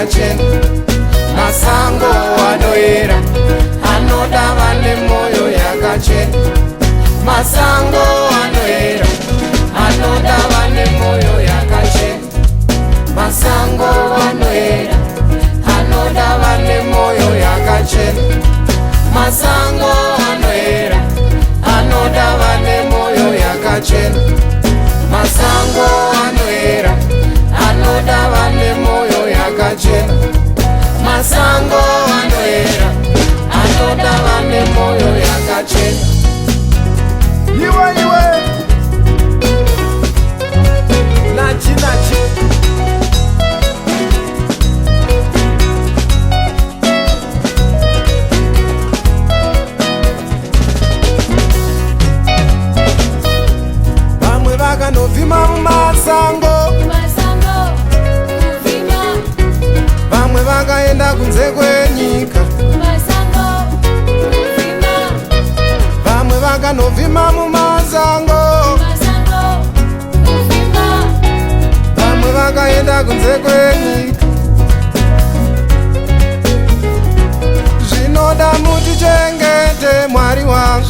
yakachena. Masango anoera anoda vane moyo yakachena. Masango anoera anoda vane moyo yakachena. Masango anoera anoda vane moyo yakachena. Masango anoera anoda vane moyo yakachena. Masango anoera anoda vane moyo yakachena. Masango anoera anoda vane moyo yakachena. Iwe nachi vamwe vakanovhima mumasango, vamwe vakaenda kunze kwenyika, vamwe vakanovhima mumasango, vamwe vakaenda kunze kwenyika. Zvinoda mutichengete Mwari wangu,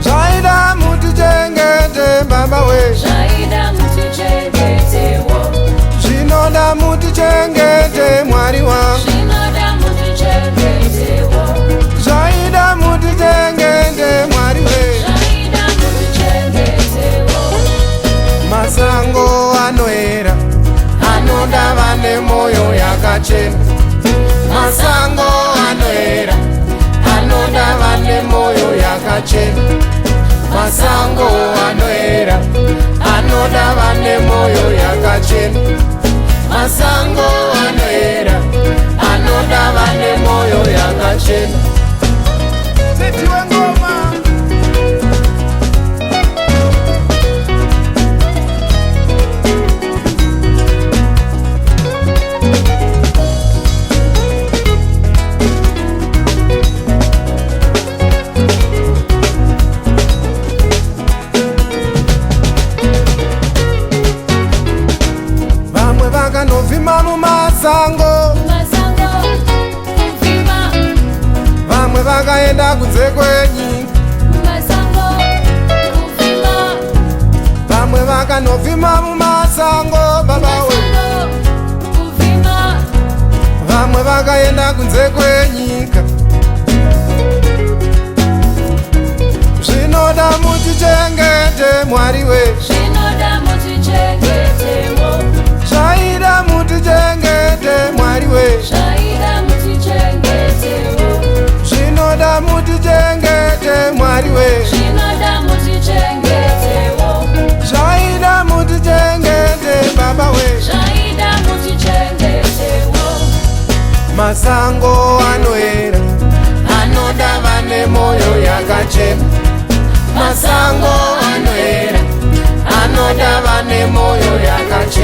zvaida mutichengete Baba we, zvinoda mutichengete Mwari wangu, zvaida mutichengete Mwari we. Masango anoera anoda vane moyo yakachena. Masango anoera anoda vane moyo yakachena. Masango anoera anoda vane moyo yakachena. Masango anoera anoda vane moyo yakachena. Setiwe ngoma. Vakanovhima mumasango, vamwe vakaenda kunze kwenyika, vamwe vakanovhima mumasango Baba we, vamwe vakaenda kunze kwenyika. Zvinoda mutichengete Mwari we, zvaida mutichengete Mwari we, zvinoda mutichengete Mwari we, zvaida mutichengete Baba we. Masango anoera anoda vane moyo yakachena. Masango anoera anoda vane moyo yakachena.